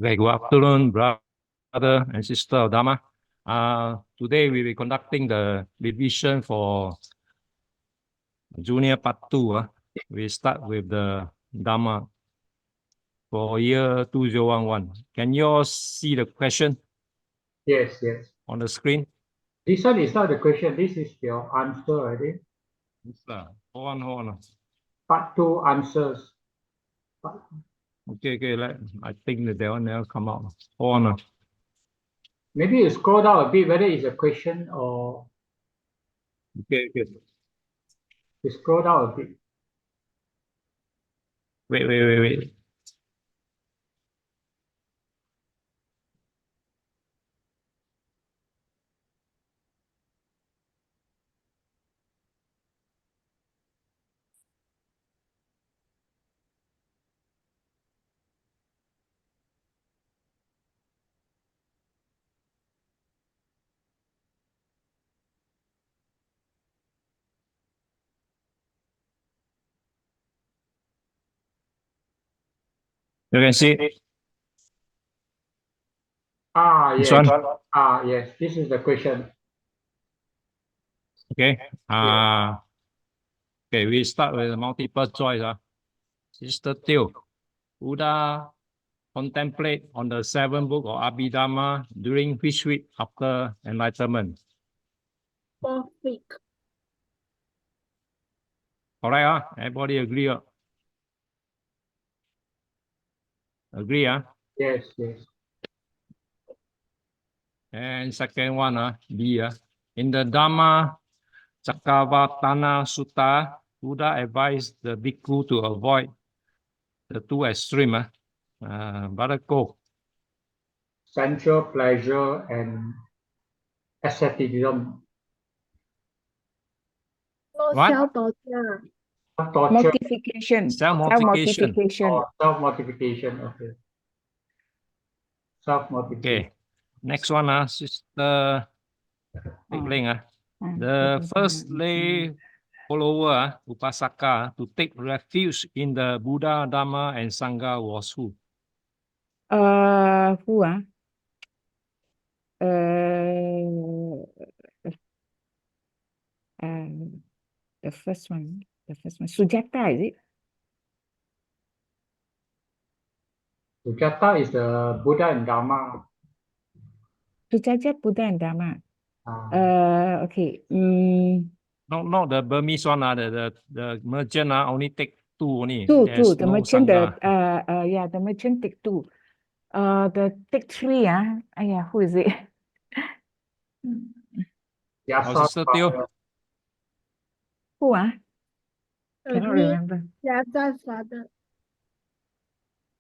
Okay, good afternoon, brother and sister of Dhamma. Today we will be conducting the revision for junior part 2. We start with the Dhamma for year 2011. Can you all see the question Yes, yes. on the screen? This one is not the question. This is your answer, I think. Hold on. Part 2 answers. Okay, I think that one never come out. Hold on. Maybe you scroll down a bit, whether it's a question or Okay. you scroll down a bit. Wait. You can see this yes. one. Yes. This is the question. Okay. Okay, we start with multiple choice. Sister Teo, Buddha contemplate on the seventh book of Abhidhamma during which week after enlightenment? Fourth week. Correct, everybody agree? Agree, Yes. And second one, B, in the Dhamma Chakravatana Sutta, Buddha advised the bhikkhu to avoid the two extremes. Brother Ko. Sensual pleasure and asceticism. What? Self-torture. Torture Mortification. Self-mortification. or self-mortification. Okay. Self-mortification. Okay. Next one, Sister Ling. The first lay follower, Upasaka, to take refuge in the Buddha, Dhamma, and Sangha was who? Who? The first one. Sujata, is it? Sujata is the Buddha and Dharma. Sujata, Buddha, and Dhamma. Okay. Not the Burmese one, the merchant only take two only. Two. There's The no merchant, Sangha. the merchant take two. The take three, who is it? Sister Teo. Who, Cannot remember. Yasa's father.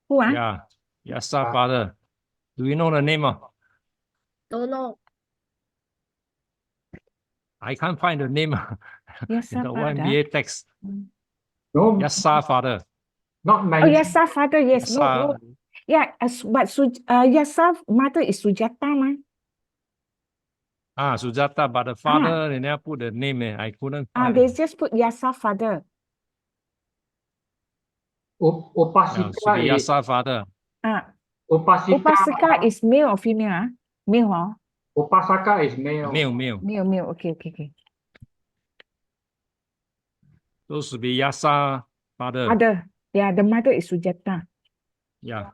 Who, Yeah, Yasa father. Do you know the name? Don't know. I can't find the name Yasa in the father. YMBA text. No, Yasa father. not mentioned. Yasa father, yes. Yasa. No. Yeah, but Yasa mother is Sujata, ma. Sujata, but the father, they never put the name. I couldn't find. They just put Yasa father. Upasika should be is Yasa father. Upasika is male or female? Male, Upasaka is male. Male. Okay. So should be Yasa father. Mother. Yeah, the mother is Sujata. Yeah.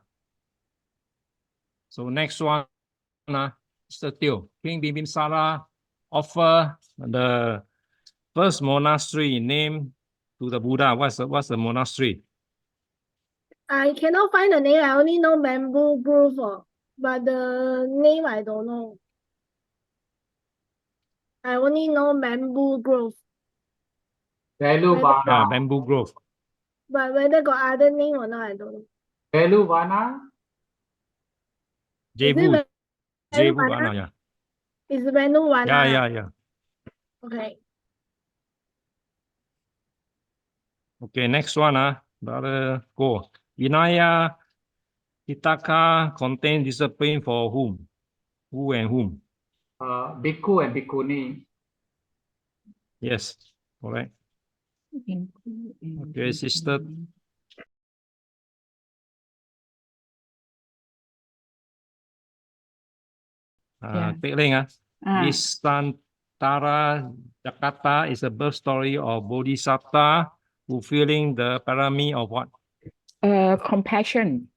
So next one, Mr. Teo, King Bimbisara offer the first monastery name to the Buddha. What's the monastery? I cannot find the name. I only know bamboo grove, but the name I don't know. I only know bamboo grove. Veluvana. Yeah, bamboo grove. But whether got other name or not, I don't know. Veluvana. Jebu. Veluvana? Yeah. Is it Veluvana? Yeah. Okay. Okay, next one, Brother Go. Vinaya Pitaka contain discipline for whom? Who and whom? Bhikkhu and Bhikkhuni. Yes, correct. Okay, Sister Yeah. Teck Leng, Ah, Nusantara Jakarta is a birth story of Bodhisattva fulfilling the parami of what? compassion.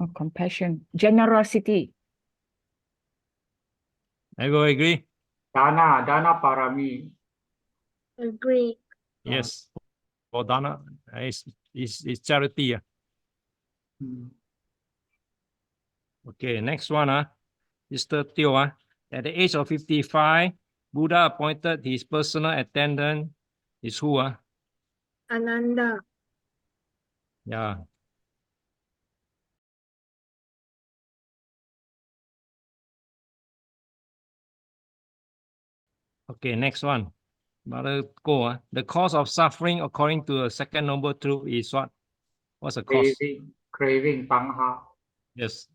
Oh, compassion. Generosity. Everybody agree? Dana Parami. Agree. Yes. For Dana is charity. Hmm. Okay, next one. Mr. Teo. At the age of 55, Buddha appointed his personal attendant. Is who? Ananda. Yeah. Okay, next one. Brother Go. The cause of suffering according to the second noble truth is what? What's the cause? Craving Pangha. Yes.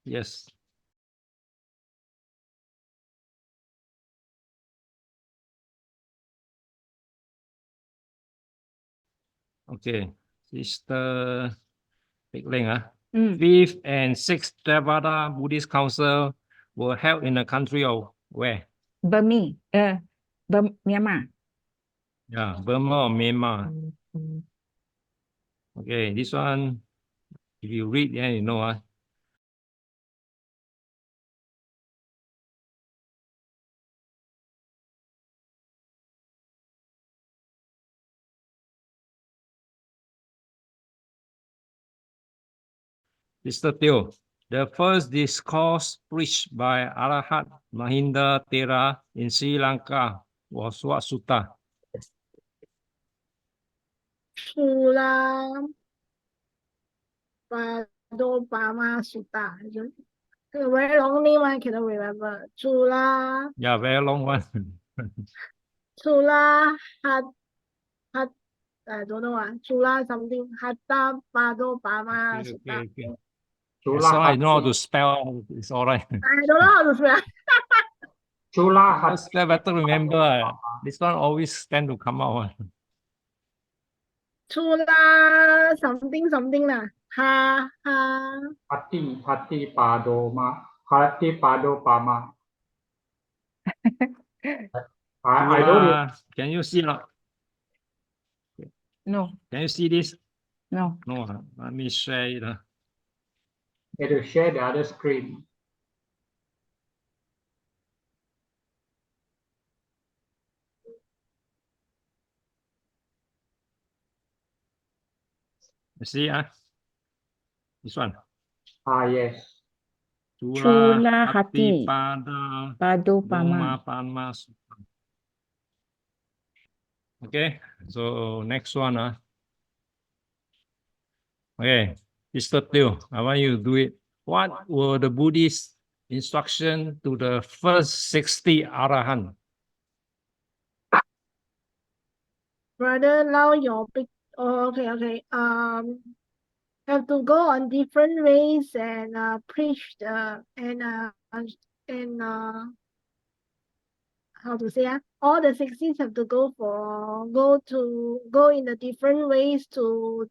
Yes. Okay. Sister Teck Leng. Mm. Fifth and sixth Theravada Buddhist Council were held in the country of where? Burmese. Myanmar. Yeah, Burma or Myanmar. Okay, this one, if you read, then you know. Mr. Teo, the first discourse preached by Arahat Mahinda Thera in Sri Lanka was what sutta? Chula Padopama Sutta. A very long name, I cannot remember. Yeah, very long one. Chula Hat, I don't know. Chula something. Hatta Padopama Okay, Sutta. okay. Chula As long as I know how Hati. to spell, it's all right. I don't know how to spell. Chula Just Hati. better remember. This one always tend to come out. Chula something lah. Ha. Hati Padoma. Hati Padopama. I don't Chula, can you see not? No, Can you see this? no. No, let me share it. need to share the other screen. You see, this one. Yes. Chula Hati Pada Padopama. Dhamma Panma Sutta. Okay, so next one. Okay, Mr. Teo, I want you to do it. What were the Buddhist instruction to the first 60 Arahant? Brother, now your big. Oh, okay. Have to go on different ways and preach the and how to say all the 60s have to go in the different ways to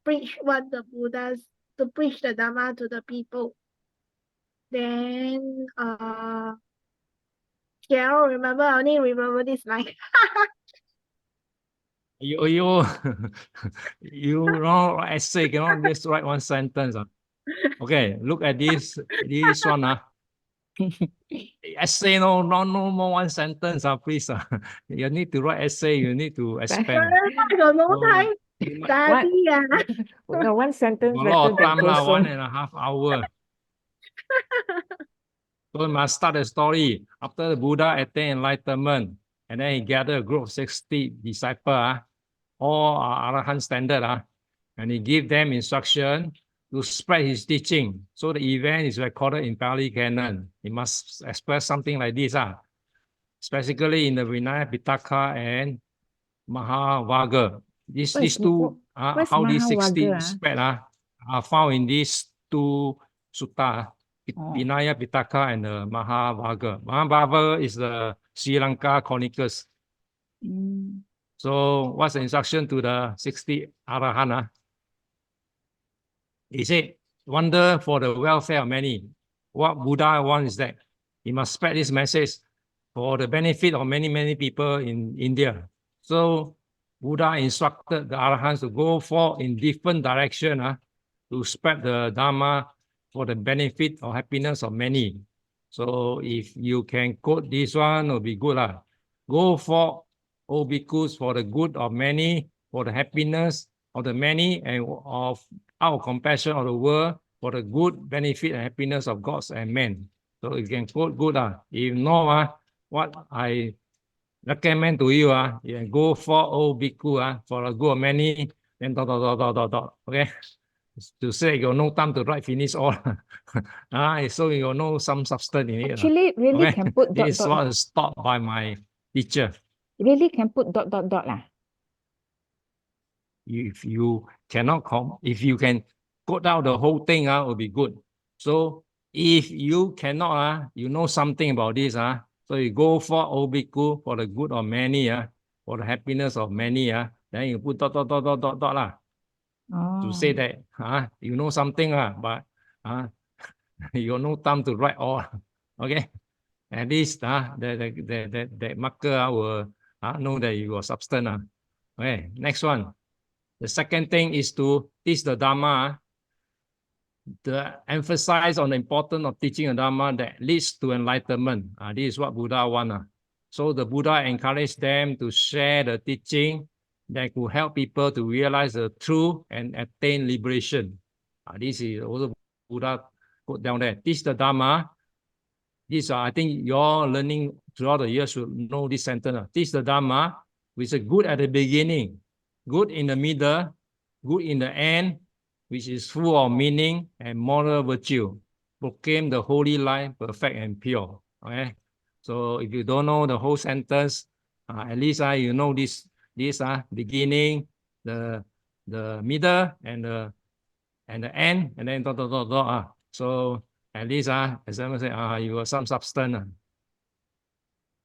preach what the Buddhas to preach the Dhamma to the people. Then Carol, remember, I only remember this line. You know essay cannot just write one sentence. Okay, look at this one. Essay no more one sentence. Please. You need to write essay. You need to expand. I got no So, time. Study. No, one sentence a lot better of than time, kosong. 1.5 hours. So we must start the story. After the Buddha attained enlightenment, and then he gathered a group of 60 disciples, all are Arahant standard, and he gave them instruction to spread his teaching. So the event is recorded in Pali Canon. He must express something like this, specifically in the Vinaya Pitaka and Mahavagga. These two, what's how these 60 Mahavagga, spread are found in these two sutta, Vinaya Pitaka and the Mahavagga. Mahavagga is the Sri Lanka Chronicles. So what's the instruction to the 60 Arahant? He said, wonder for the welfare of many. what Buddha wants is that he must spread this message for the benefit of many, many people in India. So Buddha instructed the Arahants to go forth in different directions to spread the Dhamma for the benefit or happiness of many. So if you can quote this one, it'll be good. Go forth, O bhikkhus, for the good of many, for the happiness of the many, and of our compassion of the world, for the good benefit and happiness of gods and men. So you can quote good. If no, what I recommend to you, you can go for O bhikkhu, for the good of many, then ... Okay? To say you no time to write finish all. So you know some substance in it. Actually, really Okay? can put dot This is dot. what is taught by my teacher. Really can put dot dot dot lah. If you cannot if you can quote out the whole thing, it will be good. So if you cannot, you know something about this, so you go for O bhikkhu, for the good of many, for the happiness of many, then you put ... lah. To say that you know something, but you got no time to write all. Okay, at least that marker will know that you got substance. Okay, next one. The second thing is to teach the Dhamma. The emphasize on the importance of teaching the Dhamma that leads to enlightenment. This is what Buddha wants. So the Buddha encouraged them to share the teaching that could help people to realize the truth and attain liberation. This is also Buddha put down there. Teach the Dhamma. This, I think your learning throughout the years should know this sentence. Teach the Dhamma, which is good at the beginning, good in the middle, good in the end, which is full of meaning and moral virtue. Proclaim the holy life, perfect and pure. Okay. So if you don't know the whole sentence, at least you know this beginning, the middle, and the end, and then ... So at least example say you got some substance.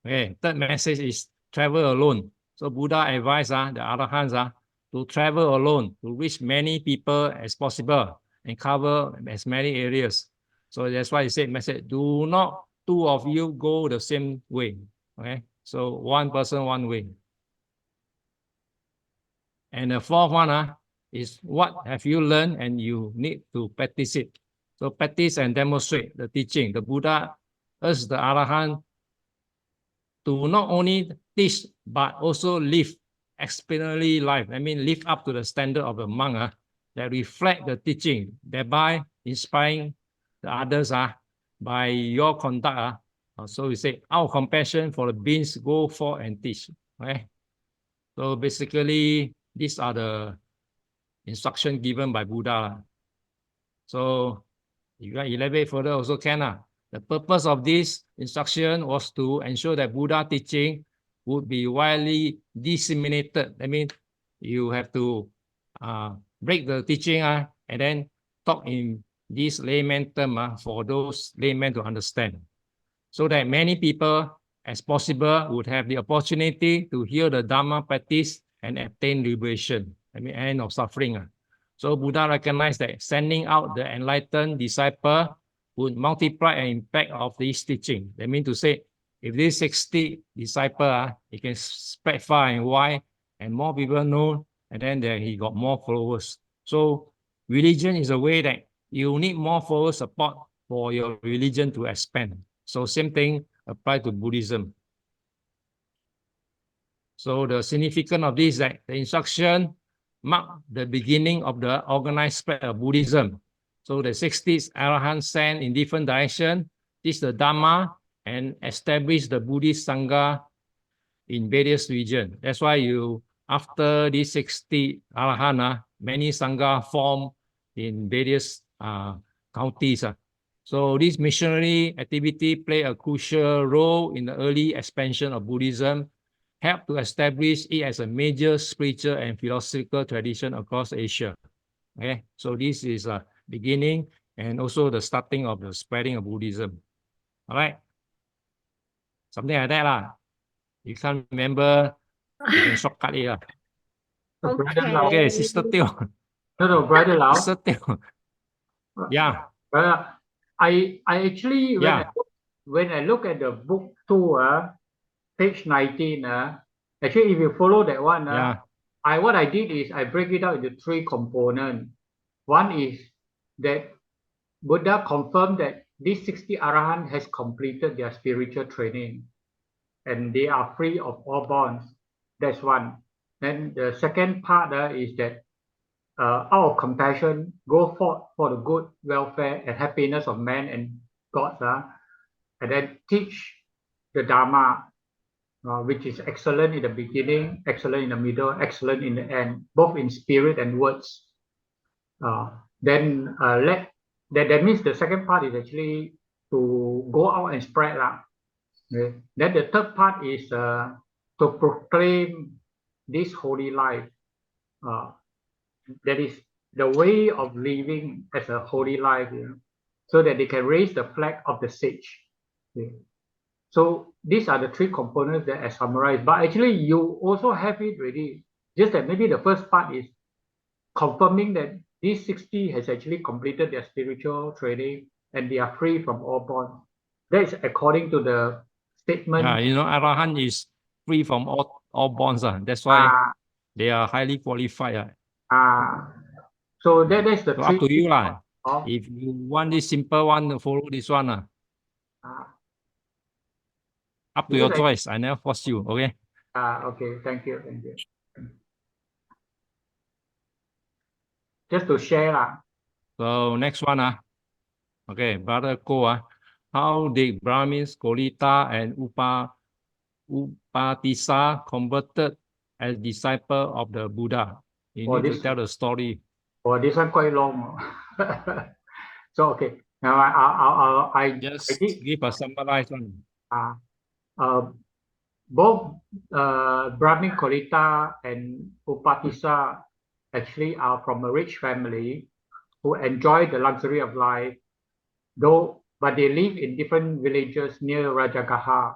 Okay. Third message is travel alone. So Buddha advised the Arahants to travel alone to reach many people as possible and cover as many areas. So that's why he said message, do not two of you go the same way. Okay, so one person, one way. And the fourth one is what have you learned and you need to practice it. So practice and demonstrate the teaching. The Buddha urged the Arahant to not only teach but also live exemplary life. I mean, live up to the standard of the monk that reflect the teaching, thereby inspiring the others by your conduct. So we say, our compassion for the beings, go forth and teach. Okay? So basically, these are the instructions given by Buddha. So you can elaborate further also can. The purpose of this instruction was to ensure that Buddha teaching would be widely disseminated. I mean, you have to break the teaching and then talk in this layman term for those laymen to understand, so that many people as possible would have the opportunity to hear the Dhamma practice and attain liberation. I mean, end of suffering. So Buddha recognized that sending out the enlightened disciple would multiply the impact of this teaching. That means to say, if this 60 disciples, it can spread far and wide, and more people know, and then he got more followers. So religion is a way that you need more follower support for your religion to expand. So same thing apply to Buddhism. So the significance of this is that the instruction marked the beginning of the organized spread of Buddhism. So the 60 Arahants sent in different directions, teach the Dhamma, and establish the Buddhist Sangha in various regions. That's why after these 60 Arahants, many Sangha form in various counties. So this missionary activity played a crucial role in the early expansion of Buddhism, helped to establish it as a major spiritual and philosophical tradition across Asia. Okay, so this is a beginning and also the starting of the spreading of Buddhism. All right, something like that. You can't remember, you can shortcut it. Okay, Sister Teo. No, Brother Lau. Sister Teo. Yeah. Brother, I actually Yeah. when I look at the book 2, page 19, actually if you follow that one, Yeah. what I did is I break it out into 3 components. One is that Buddha confirmed that these 60 Arahant has completed their spiritual training and they are free of all bonds. That's one. Then the second part is that out of compassion, go forth for the good welfare and happiness of man and gods, and then teach the Dhamma, which is excellent in the beginning, excellent in the middle, excellent in the end, both in spirit and words. Then that means the second part is actually to go out and spread. Okay. Then the third part is to proclaim this holy life. That is the way of living as a holy life, so that they can raise the flag of the sage. Okay. So these are the 3 components that I summarized. But actually, you also have it already. Just that maybe the first part is confirming that these 60 has actually completed their spiritual training and they are free from all bonds. That is according to the statement. Yeah, Arahant is free from all bonds. That's why they are highly qualified. So that's the So up to you lah. of, If you want this simple one, follow this one. Up to your because choice. I never force you. Okay. Okay, thank you. Just to share lah. So next one. Okay, Brother Ko. How did Brahmins, Kolita, and Upatissa converted as disciple of the Buddha? You Oh, need to this- tell the story. Oh, this one quite long. So okay, now I Just did give a summarized one. both Brahmin Kolita and Upatissa actually are from a rich family who enjoy the luxury of life, but they live in different villages near Rajagaha,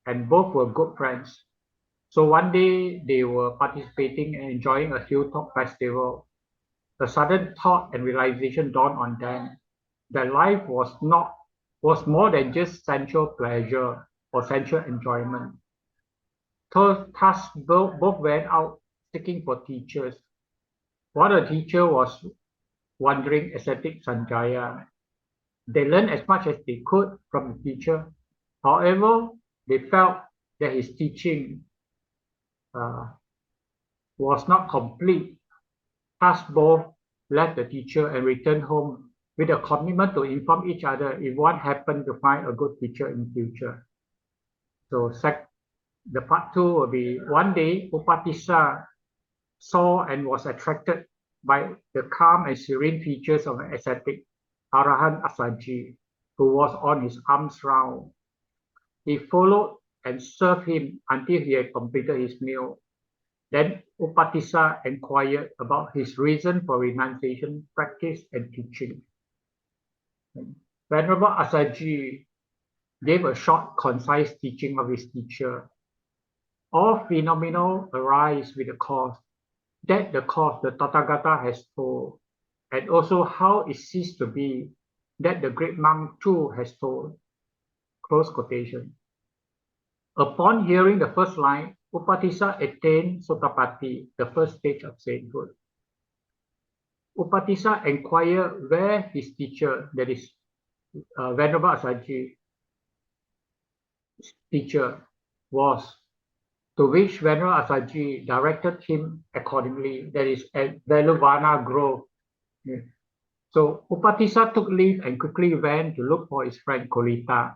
and both were good friends. So one day they were participating and enjoying a hilltop festival. A sudden thought and realization dawned on them that life was more than just sensual pleasure or sensual enjoyment. Thus, both went out seeking for teachers. While the teacher was wandering ascetic Sanjaya, they learned as much as they could from the teacher. However, they felt that his teaching was not complete. Thus, both left the teacher and returned home with a commitment to inform each other if one happened to find a good teacher in future. So the part 2 will be one day Upatissa saw and was attracted by the calm and serene features of an ascetic, Arahant Asaji, who was on his arms round. He followed and served him until he had completed his meal. Then Upatissa inquired about his reason for renunciation, practice, and teaching. Venerable Asaji gave a short, concise teaching of his teacher. All phenomena arise with the cause. That the cause the Tathagata has told, and also how it ceased to be, that the great monk too has told. Close quotation. Upon hearing the first line, Upatissa attained Sotapatti, the first stage of sainthood. Upatissa inquired where his teacher, that is Venerable Asaji, teacher, was, to which Venerable Asaji directed him accordingly, that is at Veluvana Grove. So Upatissa took leave and quickly ran to look for his friend Kolita.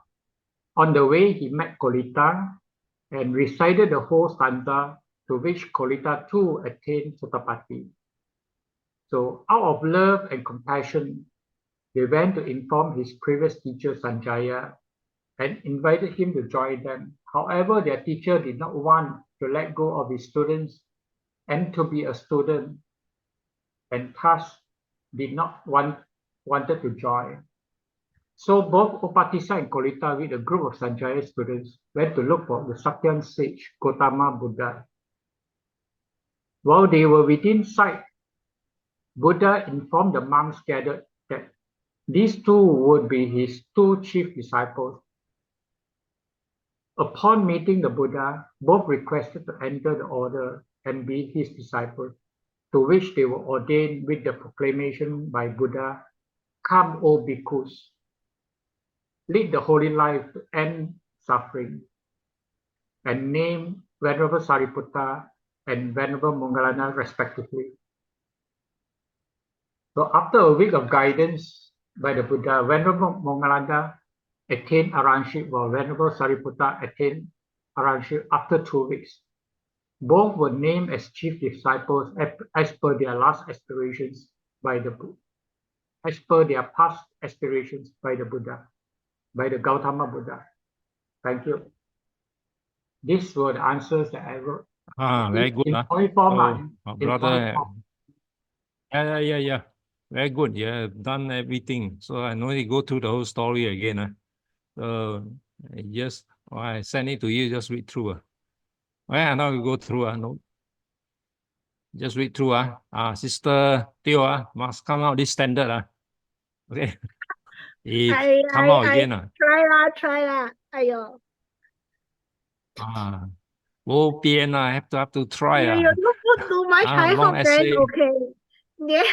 On the way, he met Kolita and recited the whole stanza, to which Kolita too attained Sotapatti. So out of love and compassion, they went to inform his previous teacher Sanjaya and invited him to join them. However, their teacher did not want to let go of his students and to be a student, and thus did not wanted to join. So both Upatissa and Kolita with a group of Sanjaya students went to look for the Sakyan sage Gautama Buddha. While they were within sight, Buddha informed the monks gathered that These two would be his two chief disciples. Upon meeting the Buddha, both requested to enter the order and be his disciples, to which they were ordained with the proclamation by Buddha, "Come, O bhikkhus, lead the holy life to end suffering," and named Venerable Sariputta and Venerable Moggallana respectively. So after a week of guidance by the Buddha, Venerable Moggallana attained arahantship, while Venerable Sariputta attained arahantship after 2 weeks. Both were named as chief disciples as per their last aspirations by the Buddha, as per their past aspirations by the Buddha, by the Gautama Buddha. Thank you. These were the answers that I wrote. Very good. In point form, So, in brother, point form. yeah. Very good. You have done everything. So I know you go through the whole story again. So just I send it to you, just read through. Well, now you go through. No, just read through. Sister Teo must come out this standard. Okay. If come out again. Try lah. Ayo. Bo pian, have to try. You don't put too much high long hope, then essay. okay. Yeah.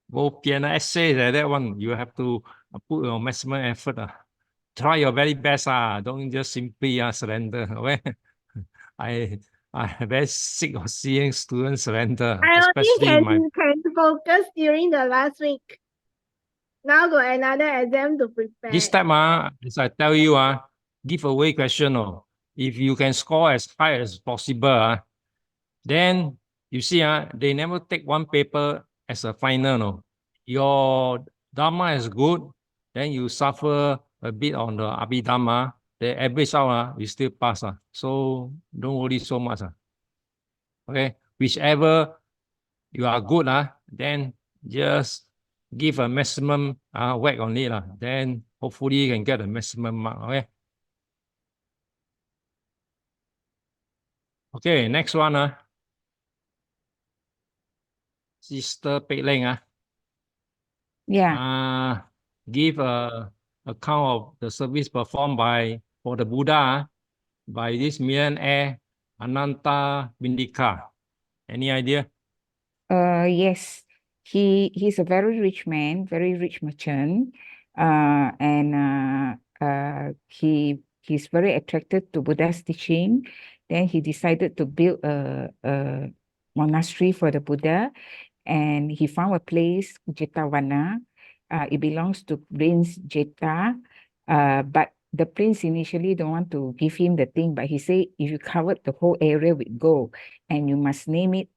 Bo pian essay that one, you have to put your maximum effort. Try your very best. Don't just simply surrender. Okay. I'm very sick of seeing students surrender, I especially only can focus during the last week. Now got another exam to prepare. This time, as I tell you, give away question. If you can score as high as possible, then you see, they never take one paper as a final. No. Your Dhamma is good, then you suffer a bit on the Abhidhamma, the average out, you still pass. So don't worry so much. Okay, whichever you are good, then just give a maximum whack on it. Then hopefully you can get a maximum mark. Okay. Okay, next one. Sister Pei Leng. Yeah. Give a account of the service performed for the Buddha by this millionaire Ananta Bindika. Any idea? Yes. He's a very rich man, very rich merchant. And he's very attracted to Buddha's teaching. Then he decided to build a monastery for the Buddha, and he found a place, Jetavana. It belongs to Prince Jeta, but the prince initially don't want to give him the thing, but he said, if you covered the whole area with gold, and you must name it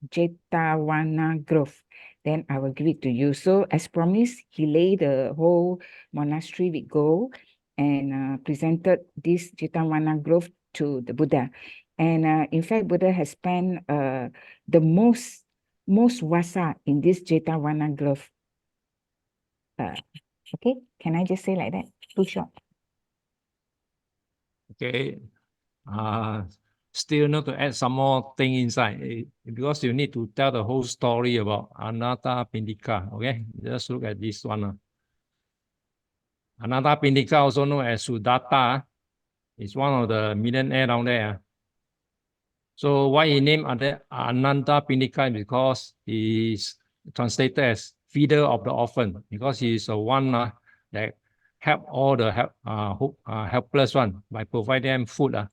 Jetavana Grove, then I will give it to you. So as promised, he laid the whole monastery with gold and presented this Jetavana Grove to the Buddha. And in fact, Buddha has spent the most vasa in this Jetavana Grove. Okay, can I just say like that? Too short. Okay. Still need to add some more thing inside because you need to tell the whole story about Ananta Pindika. Okay, just look at this one. Ananta Pindika, also known as Sudatta, is one of the millionaires down there. So why he named Ananta Pindika? Because he is translated as feeder of the orphan, because he is the one that help all the helpless one by providing them food.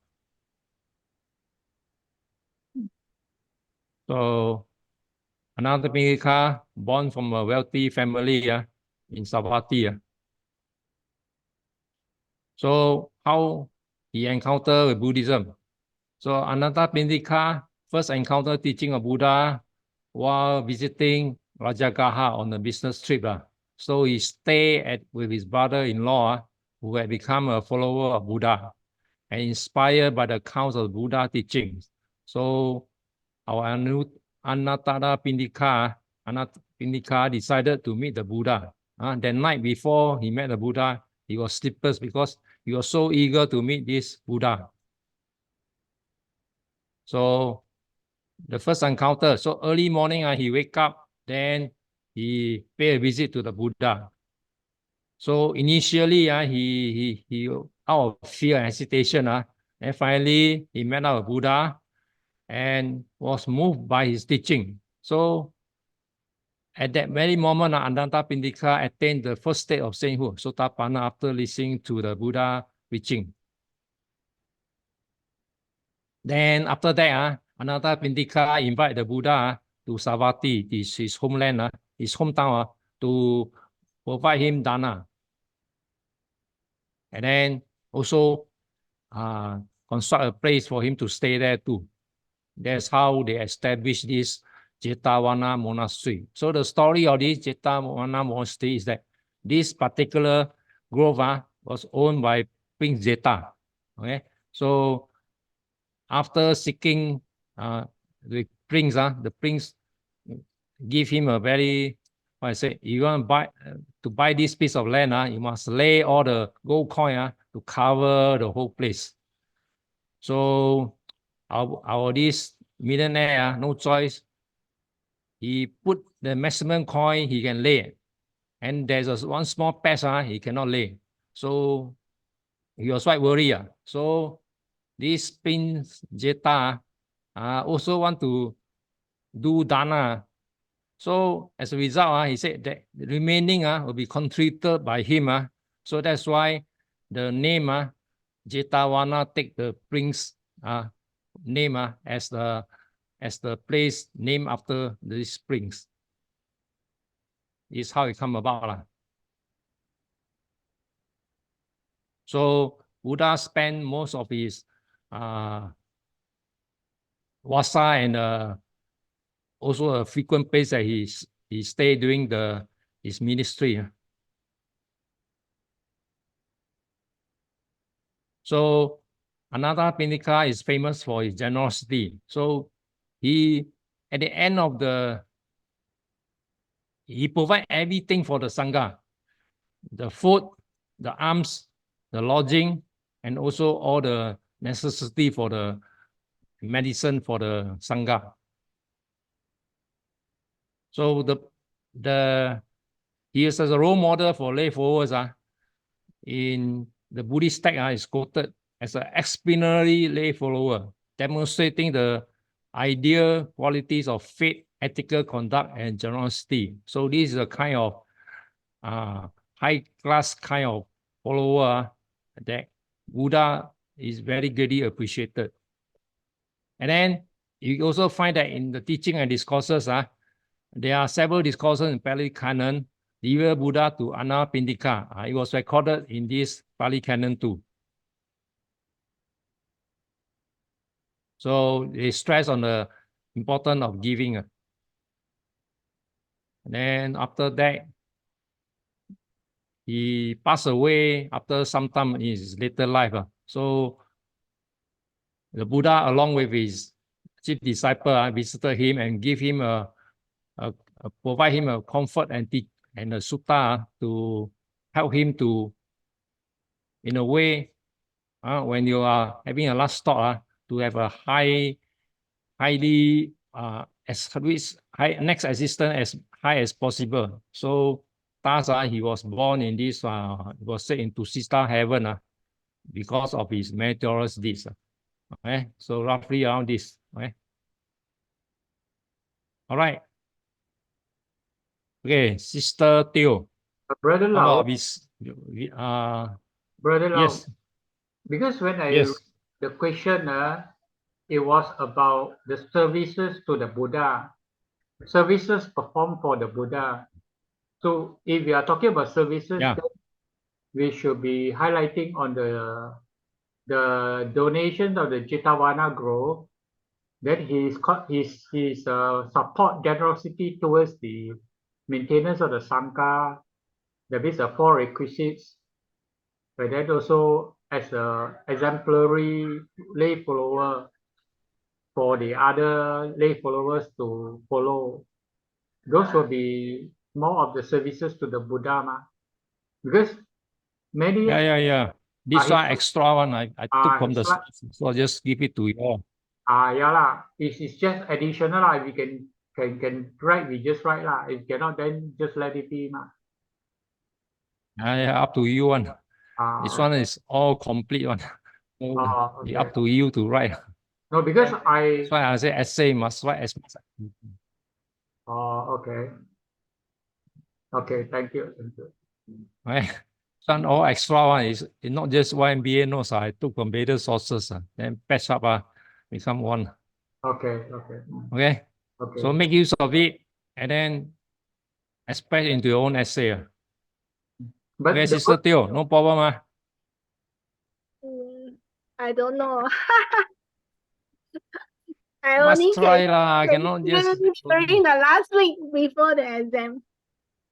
So Ananta Pindika, born from a wealthy family in Savatthi. So how he encountered with Buddhism? So Ananta Pindika first encountered teaching of Buddha while visiting Rajagaha on a business trip. So he stayed with his brother-in-law who had become a follower of Buddha and inspired by the accounts of Buddha teachings. So our Ananta Pindika decided to meet the Buddha. That night before he met the Buddha, he was sleepless because he was so eager to meet this Buddha. So the first encounter, so early morning, he wake up, then he paid a visit to the Buddha. So initially, he out of fear and hesitation, and finally he met our Buddha and was moved by his teaching. So at that very moment, Anathapindika attained the first state of sainthood, Sotapanna, after listening to the Buddha preaching. Then after that, Anathapindika invited the Buddha to Savatthi, his homeland, his hometown, to provide him dana. And then also construct a place for him to stay there too. That's how they established this Jetavana monastery. So the story of this Jetavana monastery is that this particular grove was owned by Prince Jeta. Okay, so after seeking the prince give him a very, what I say, you want to buy this piece of land, you must lay all the gold coin to cover the whole place. So our this millionaire, no choice, he put the maximum coin he can lay, and there's one small patch he cannot lay. So he was quite worried. So this Prince Jeta also want to do dana. So as a result, he said that the remaining will be contributed by him. So that's why the name Jetavana take the prince name as the place named after these springs. Is how it come about. So Buddha spent most of his wasa and also a frequent place that he stayed during his ministry. So Anathapindika is famous for his generosity. So he, at the end of he provide everything for the Sangha, the food, the alms, the lodging, and also all the necessity for the medicine for the Sangha. So he is as a role model for lay followers. In the Buddhist text is quoted as an exemplary lay follower, demonstrating the ideal qualities of faith, ethical conduct, and generosity. So this is a kind of high-class kind of follower that Buddha is very greatly appreciated. And then you also find that in the teaching and discourses, there are several discourses in Pali Canon, Divya Buddha to Anathapindika. It was recorded in this Pali Canon too. So they stress on the importance of giving. And then after that, he passed away after some time in his later life. So the Buddha, along with his chief disciple, visited him and give him provide him a comfort and a sutta to help him to, in a way, when you are having a last thought, to have a highly next existence as high as possible. So thus he was born in this, was set into sister heaven because of his meritorious deeds. Okay, so roughly around this. Okay. All right. Okay, Sister Teo. Brother Lau, Brother Lau, yes. because when I Yes. read the question, it was about the services to the Buddha, services performed for the Buddha. So if we are talking about services, Yeah. then we should be highlighting on the donations of the Jetavana Grove, that his support generosity towards the maintenance of the Sangha, that is the 4 requisites, but that also as a exemplary lay follower for the other lay followers to follow. Those will be more of the services to the Buddha, because many This one extra one I took from the slide. slides, so I'll just give it to you all. Yeah lah, it's just additional. We can can write, we just write lah. If cannot, then just let it be ma. Yeah, up to you one. This one Okay. is all complete one. So Oh, it's okay. up to you to write. No, because That's why I say essay must write as much. Oh, okay. Okay, thank you. Thank you. Right. Some all extra one is not just YMBA notes. I took from various sources, then patch up, become one. Okay, okay. Okay. Okay. So make use of it and then express into your own essay. But Okay, the Sister good, Teo, no problem. I don't know. I Must only try can lah. Cannot just during the last week before the exam.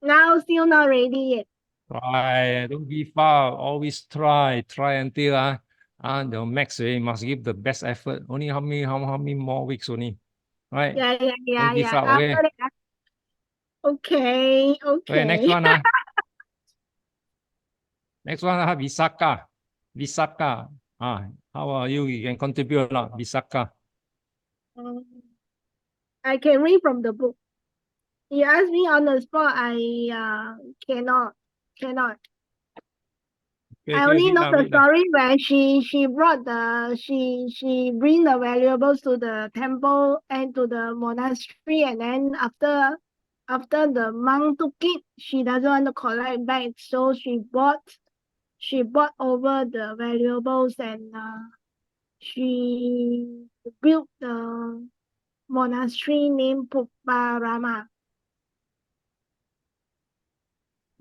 Now still not ready yet. try. Don't give up. Always try. Try until the max. Must give the best effort. Only how many more weeks only, right? Yeah. Don't give up. Okay. After that. Okay. Okay. Next one. Next one. Visaka. Visaka. How are you? You can contribute a lot. Visaka. I can read from the book. You ask me on the spot, I cannot. Okay, I only read know lah, the read lah. story where she brought she bring the valuables to the temple and to the monastery, and then after the monk took it, she doesn't want to collect back, so she bought over the valuables, and she built the monastery named Puparama.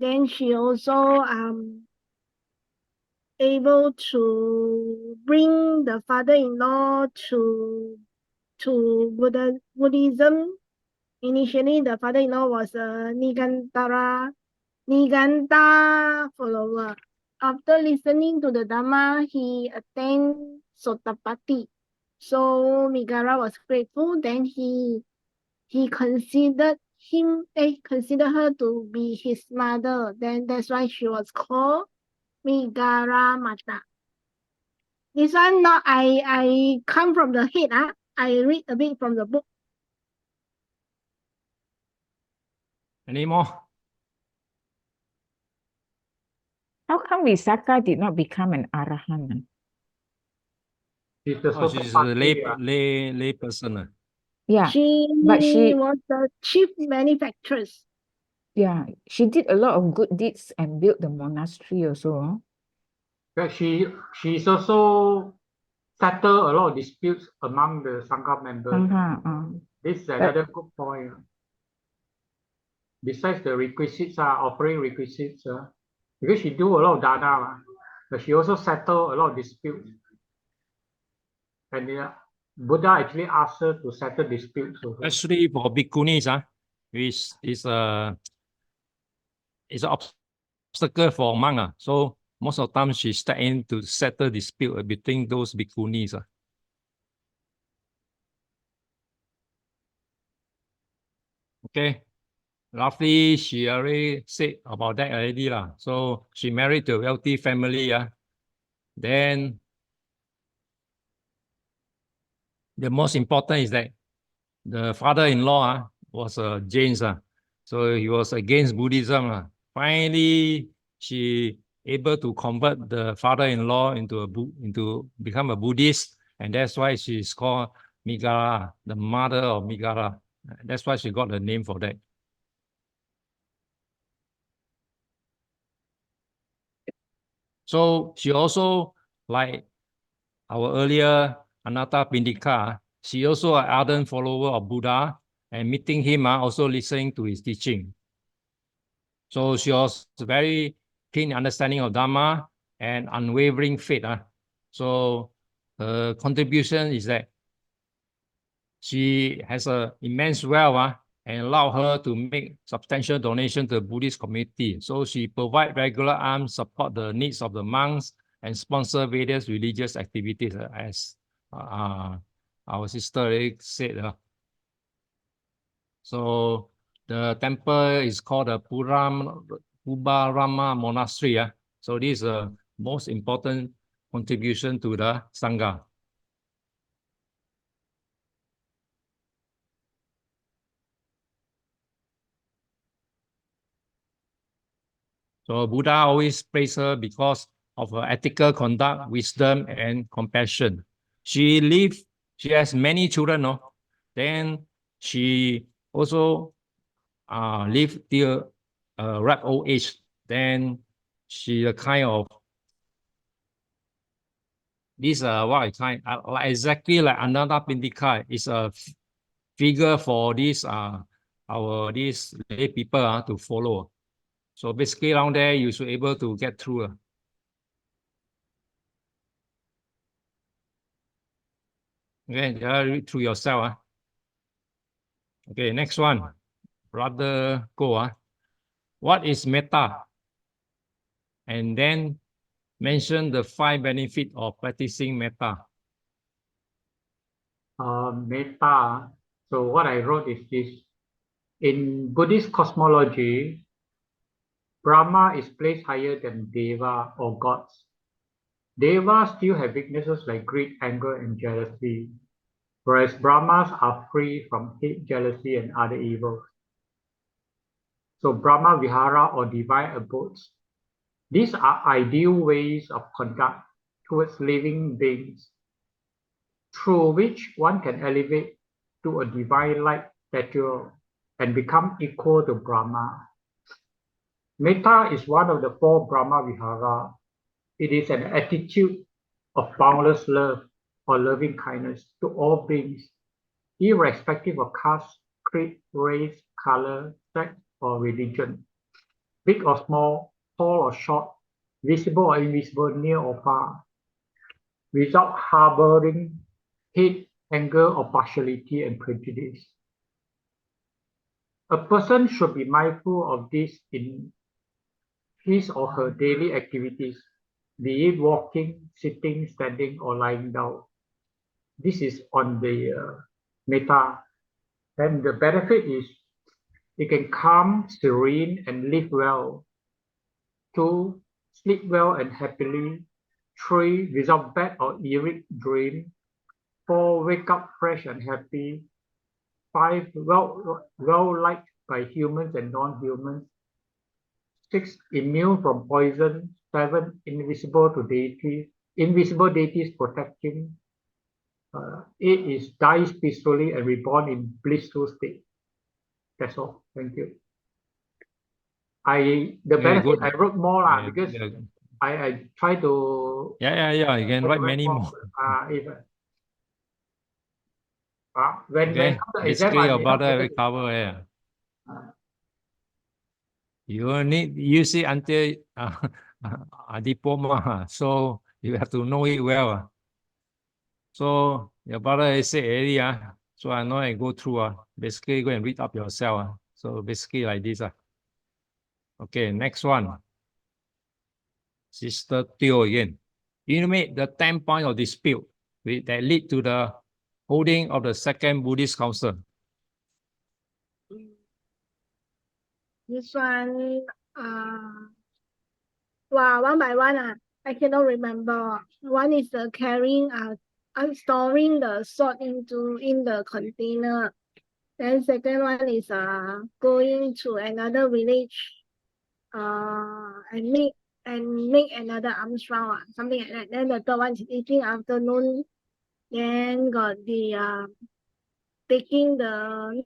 Then she also able to bring the father-in-law to Buddhism. Initially, the father-in-law was a Niganta follower. After listening to the Dhamma, he attained Sotapatti. So Migara was grateful. Then he considered her to be his mother. Then that's why she was called Migara Mata. This one not I come from the head. I read a bit from the book. Any more? How come Visaka did not become an arahant? she's the She's a Sotapatti, lay person. Yeah, She but she was the chief manufacturess. she did a lot of good deeds and built the monastery also. But she's also settle a lot of disputes among the Sangha members. This is another good point. Besides the requisites, offering requisites, because she do a lot of dana, but she also settle a lot of disputes. And Buddha actually asked her to settle disputes also. Especially for bhikkhunis, which is an obstacle for monk. So most of the time she step in to settle dispute between those bhikkhunis. Okay. Roughly, she already said about that already. So she married to a wealthy family. Then the most important is that the father-in-law was a Jain. So he was against Buddhism. Finally, she able to convert the father-in-law into become a Buddhist, and that's why she's called Migara, the mother of Migara. That's why she got the name for that. So she also, like our earlier Anatta Pindika, she also an ardent follower of Buddha, and meeting him, also listening to his teaching. So she was very keen understanding of Dhamma and unwavering faith. So her contribution is that she has an immense wealth and allow her to make substantial donation to the Buddhist community. So she provide regular alms, support the needs of the monks, and sponsor various religious activities, as our sister already said. So the temple is called the Pubarama Monastery. So this is the most important contribution to the Sangha. So Buddha always praised her because of her ethical conduct, wisdom, and compassion. She has many children, no? Then she also lived till ripe old age. Then she a kind of this what I kind like exactly like Ananda Pindika is a figure for this these lay people to follow. So basically around there you should able to get through. Okay, read through yourself. Okay, next one. Brother Go. What is metta? And then mention the 5 benefits of practicing metta. Metta. So what I wrote is this. In Buddhist cosmology, Brahma is placed higher than Deva or gods. Devas still have weaknesses like greed, anger, and jealousy, whereas Brahmas are free from hate, jealousy, and other evils. So Brahma Vihara or divine abodes. These are ideal ways of conduct towards living beings, through which one can elevate to a divine-like stature and become equal to Brahma. Metta is one of the 4 Brahma Vihara. It is an attitude of boundless love or loving kindness to all beings, irrespective of caste, creed, race, color, sex, or religion, big or small, tall or short, visible or invisible, near or far, without harboring hate, anger, or partiality and prejudice. A person should be mindful of this in his or her daily activities, be it walking, sitting, standing, or lying down. This is on the metta. And the benefit is you can calm, serene, and live well. 2, sleep well and happily. 3, without bad or eerie dream. 4, wake up fresh and happy. 5, well liked by humans and non-humans. 6, immune from poison. 7, invisible deities protecting. 8 is dies peacefully and reborn in blissful state. That's all. Thank you. The benefit I wrote more because I try to. Yeah. You can write many more. When Okay, come to exam, basically I your may not brother be will able to- cover. You will need use it until a diploma, so you have to know it well. So your brother said already, so I know I go through. Basically, go and read up yourself. So basically like this. Okay, next one. Sister Teo again. Enumerate the 10 points of dispute that lead to the holding of the Second Buddhist Council. This one, one by one, I cannot remember. One is the carrying, storing the salt in the container. Then second one is going to another village, and make another alms round, something like that. Then the third one is eating afternoon. Then got the taking the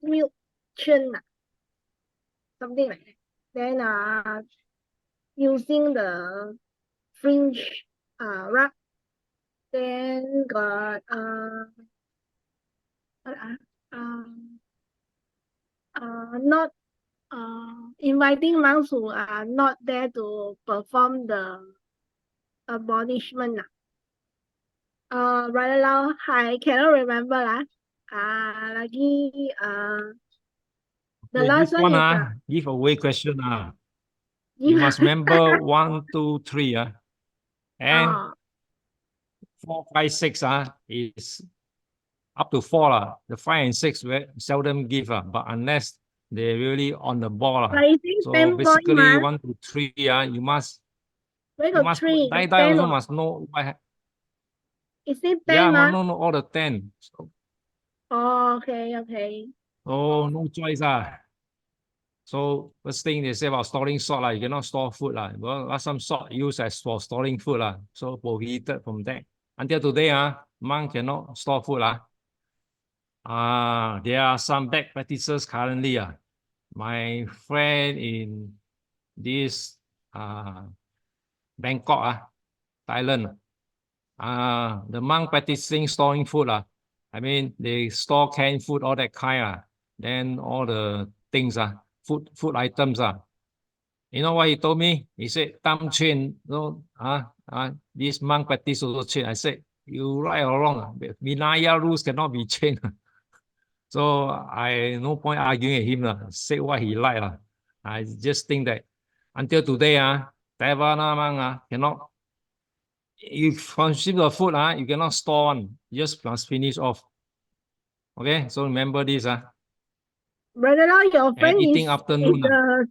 milk churn, something like that. Then using the fringe wrap. Then got not inviting monks who are not there to perform the admonishment. Right now I cannot remember lagi the last this one is give away question. You must remember 1, 2, 3. And 4, 5, 6 is up to 4. The 5 and 6 seldom give, but unless they're really on the ball. So basically 1 to 3, you must where got 3? die also must know what. Is it 10? Yeah, no, all the 10. So, okay. oh, no choice. So first thing they say about storing salt, you cannot store food. Well, last time salt used as for storing food. So prohibited from that. Until today, monk cannot store food. There are some bad practices currently. My friend in this Bangkok, Thailand, the monk practicing storing food. I mean, they store canned food, all that kind. Then all the things, food items. You know what he told me? He said, "Tam chain, this monk practice also chain." I said, "You right or wrong? Vinaya rules cannot be changed." So I no point arguing with him. Say what he like. I just think that until today, Taiwan monk cannot. You consume the food, you cannot store one. You just must finish off. Okay, so remember this. Brother Lau, your friend eating is afternoon.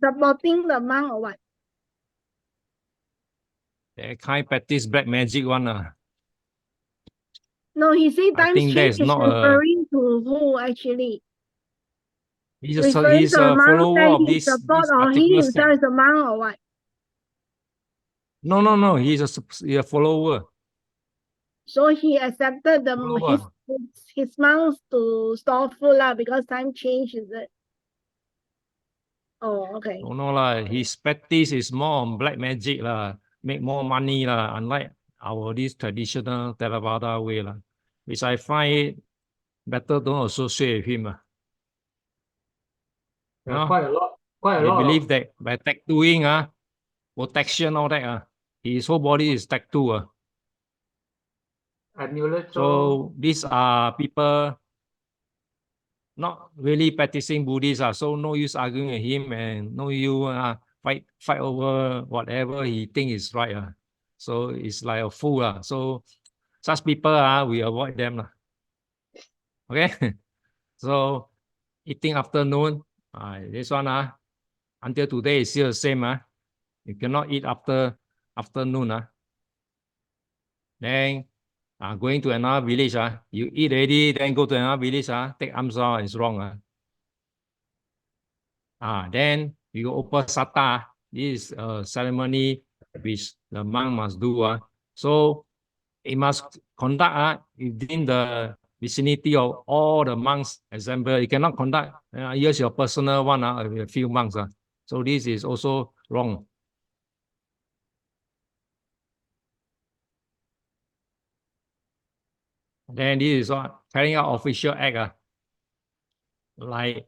supporting the monk or what? They can't practice black magic one. No, he said I times think that change is is not referring to who actually? he's Referring he's to the a monk follower that of he this support or he particular himself sect. is a monk or what? No. He's a follower. So he accepted Follower. his monks to store food because time change, is it? Oh, okay. No, his practice is more on black magic make more money unlike our this traditional Theravada way which I find it better don't associate with him. Yeah, quite a lot. They believe that by tattooing, protection, all that, his whole body is tattooed. Amulet. So these are people not really practicing Buddhist, so no use arguing with him and no use fight over whatever he think is right. So it's like a fool. So such people, we avoid them. Okay. So eating afternoon, this one, until today is still the same. You cannot eat after afternoon. Then going to another village, you eat already, then go to another village, take alms is wrong. Then you open sata. This is a ceremony which the monk must do. So it must conduct within the vicinity of all the monks. Example, you cannot conduct here's your personal one with a few monks. So this is also wrong. Then this is what carrying out official act. Like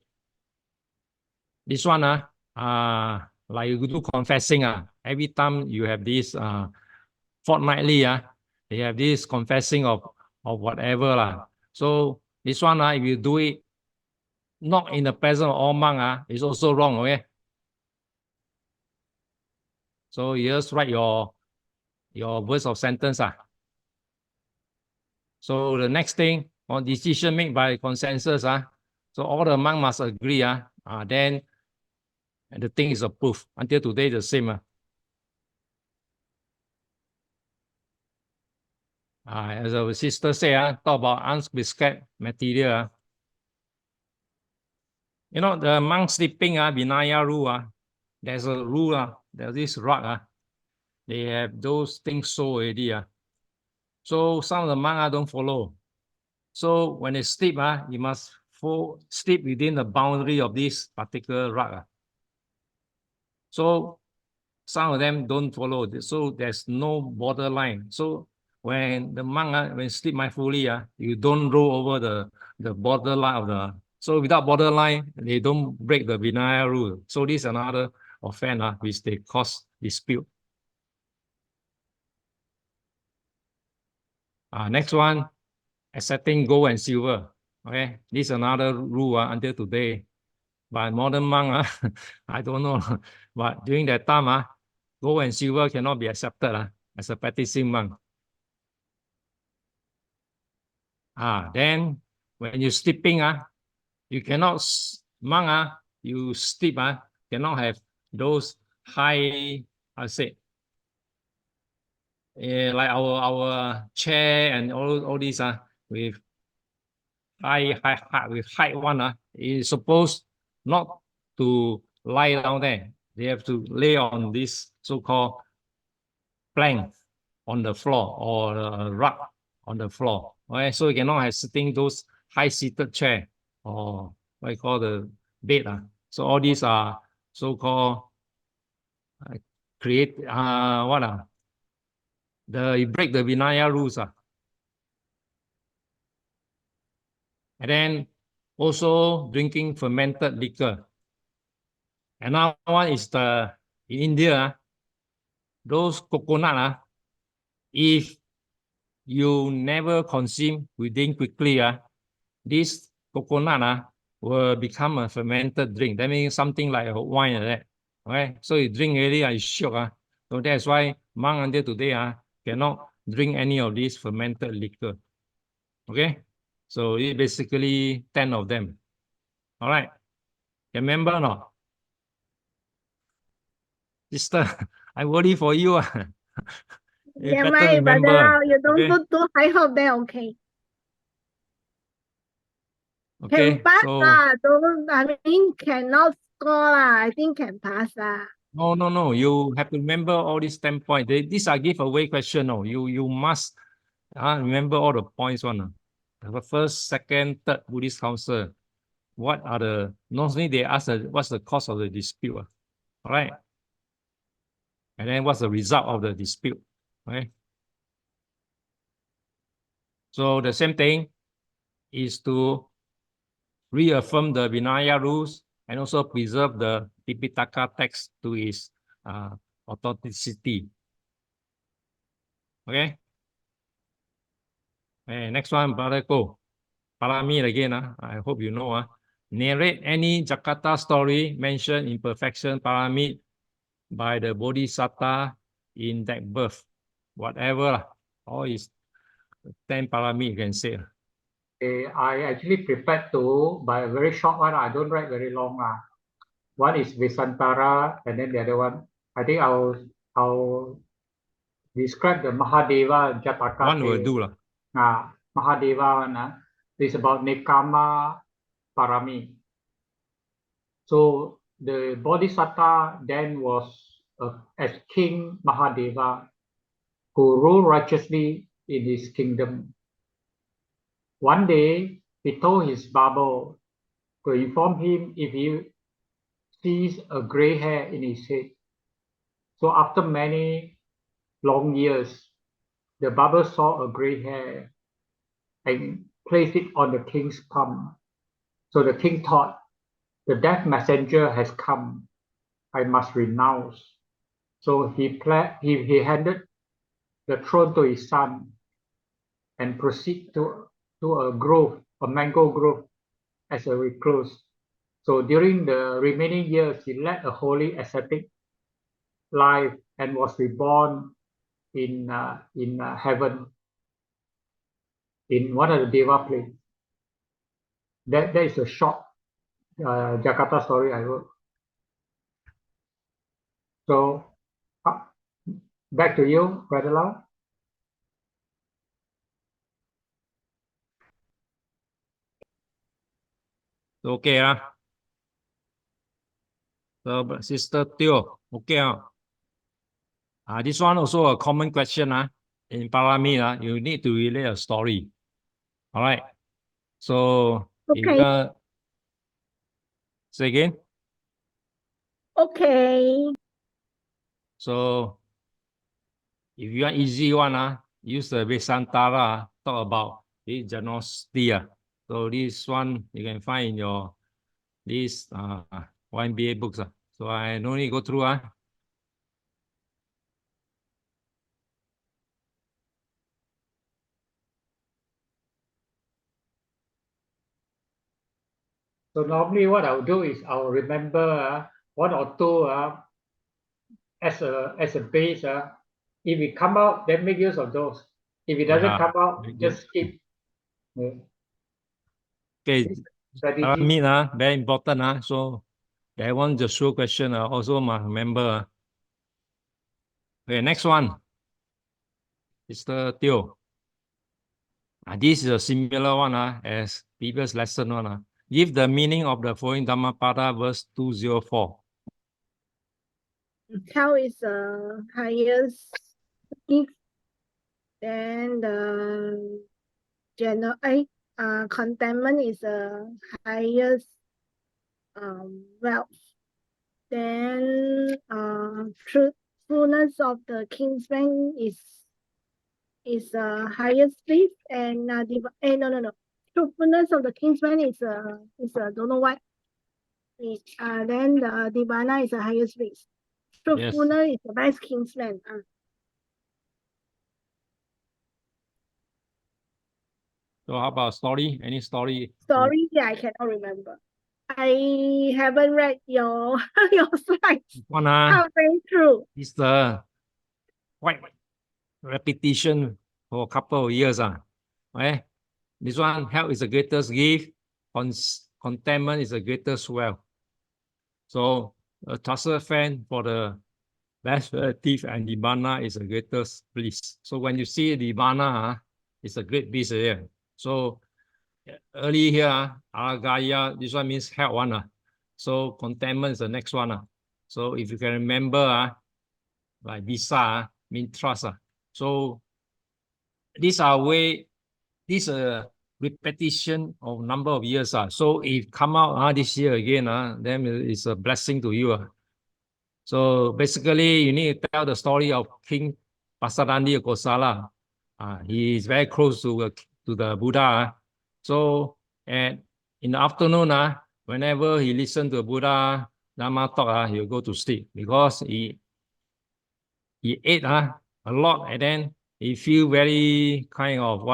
this one, like you do confessing. Every time you have this fortnightly, they have this confessing of whatever. So this one, if you do it not in the presence of all monks, it's also wrong. Okay. So you just write your words of sentence. So the next thing, on decision made by consensus, so all the monks must agree. Then the thing is approved. Until today, the same. As our sister said, talk about unprescribed material. You know, the monk sleeping, Vinaya rule, there's a rule, there's this rug, they have those things so already. So some of the monks don't follow. So when they sleep, you must sleep within the boundary of this particular rug. So some of them don't follow. So there's no borderline. So when the monk when sleep mindfully, you don't roll over the borderline of the. So without borderline, they don't break the Vinaya rule. So this is another offense which they cause dispute. Next one, accepting gold and silver. Okay, this is another rule until today. But modern monk, I don't know. But during that time, gold and silver cannot be accepted as a practicing monk. Then when you're sleeping, you cannot, monk, you sleep, cannot have those high, I say, like our chair and all these, with high one, is supposed not to lie down there. They have to lay on this so-called plank on the floor or a rug on the floor. Okay, so you cannot have sitting those high-seated chair or what you call the bed. So all these are so-called create you break the Vinaya rules. And then also drinking fermented liquor. Another one is in India, those coconut, if you never consume within quickly, this coconut will become a fermented drink. That means something like a wine like that. Okay, so you drink already, you shock. So that's why monk until today cannot drink any of these fermented liquor. Okay, so it basically 10 of them. All right, remember or not? Sister, I worry for you. You Never better mind, Brother remember. Lau, you don't Okay, put too high hope there, okay? Can okay. pass So cannot score lah. I think can pass lah. no. You have to remember all these 10 points. These are giveaway question. No, you must remember all the points. The first, second, third Buddhist council. What are the normally they ask what's the cause of the dispute? All right. And then what's the result of the dispute? Okay. So the same thing is to reaffirm the Vinaya rules and also preserve the Tipitaka text to its authenticity. Okay. And next one, Brother Ko. Paramid again. I hope you know. Narrate any Jakarta story mentioned in Perfection Paramid by the Bodhisattva in that birth. Whatever. All is 10 Paramid you can say. I actually prepared to, but a very short one. I don't write very long. One is Visantara, and then the other one, I think I'll describe the Mahadeva Jataka. One will do. Mahadeva one, is about Nekama Parami. So the Bodhisattva then was as King Mahadeva, who ruled righteously in his kingdom. One day, he told his Babo to inform him if he sees a gray hair in his head. So after many long years, the Babo saw a gray hair and placed it on the king's palm. So the king thought, the death messenger has come. I must renounce. So he handed the throne to his son and proceed to a grove, a mango grove, as a recluse. So during the remaining years, he led a holy ascetic life and was reborn in heaven, in one of the Deva places. That is a short Jakarta story I wrote. So back to you, Brother Lau. Okay. So Sister Teo, okay. This one also a common question. In Paramid, you need to relay a story. All right. So Okay. Say again. Okay. So if you want easy one, use the Vesantara, talk about the generosity. So this one you can find in your this YMBA books. So I no need to go through. So normally what I'll do is I'll remember one or two as a base. If it come out, then make use of those. If it doesn't come out, just skip. Okay, Strategy. Paramid, very important. So that one the sure question also must remember. Okay, next one. Mr. Teo. This is a similar one as previous lesson one. Give the meaning of the following Dhammapada verse 204. Hell is the highest gift. Then the contentment is the highest wealth. Then truthfulness of the kinsman is the highest bliss, and no. Truthfulness of the kinsman is don't know what. Then the Divana is the highest bliss. Truthfulness is the best kinsman. So how about story? Any story? Story, I cannot remember. I haven't read your your slides One halfway through. is the quite repetition for a couple of years. Okay? This one, health is the greatest gift. Contentment is the greatest wealth. So a trusted friend for the best relative and Nibbana is the greatest bliss. So when you see Nibbana, it's a great bliss here. So early here, Aragaya, this one means health one. So contentment is the next one. So if you can remember, like Visa means trust. So these are way, this repetition of number of years. So if come out this year again, then it's a blessing to you. So basically, you need to tell the story of King Pasadandi Kosala. He is very close to the Buddha. So in the afternoon, whenever he listen to Buddha Dhamma talk, he'll go to sleep because he ate a lot, and then he feel very kind of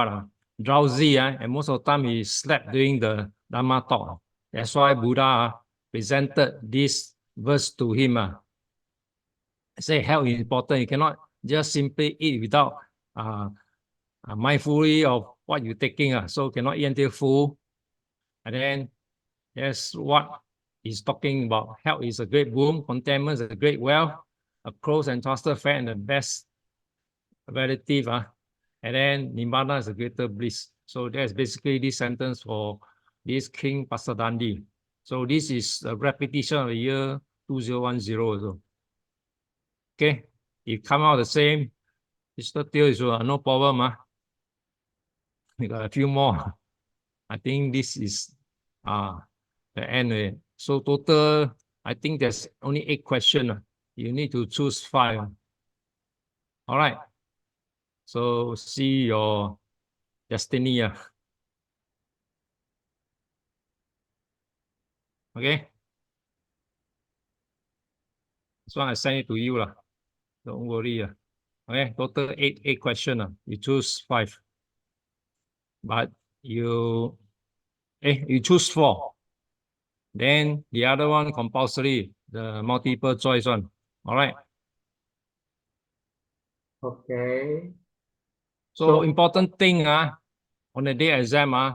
drowsy, and most of the time he slept during the Dhamma talk. That's why Buddha presented this verse to him. Say health is important. You cannot just simply eat without mindfully of what you're taking. So cannot eat until full. And then that's what he's talking about. Health is a great boon. Contentment is a great wealth. A close and trusted friend and the best relative. And then Nibbana is a greater bliss. So that's basically this sentence for this King Pasadandi. So this is a repetition of the year 2010 also. Okay, if come out the same, it's still no problem. We got a few more. I think this is the end. So total, I think there's only 8 questions. You need to choose 5. All right. So see your destiny. Okay. This one I send it to you. Don't worry. Okay, total 8 questions. You choose 5. But you choose 4. Then the other one compulsory, the multiple choice one. All right. Okay. So important thing on the day exam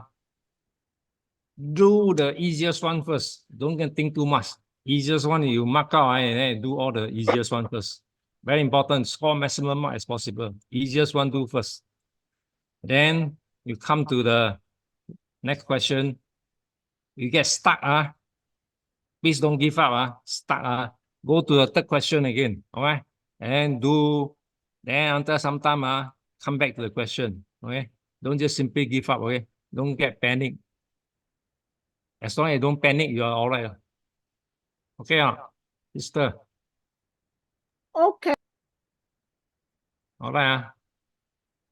do the easiest one first. Don't think too much. Easiest one you mark out and then do all the easiest one first. Very important. Score maximum mark as possible. Easiest one do first. Then you come to the next question. You get stuck. Please don't give up. Stuck. Go to the third question again. All right. And then after some time, come back to the question. Okay. Don't just simply give up. Okay. Don't get panic. As long as you don't panic, you are all right. Okay, sister. Okay. All right.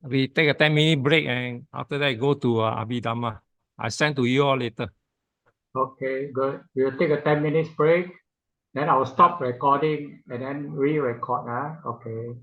We take a 10-minute break and after that go to Abhidhamma. I send to you all later. Okay, good. We'll take a 10 minutes break. Then I'll stop recording and then re-record. Okay.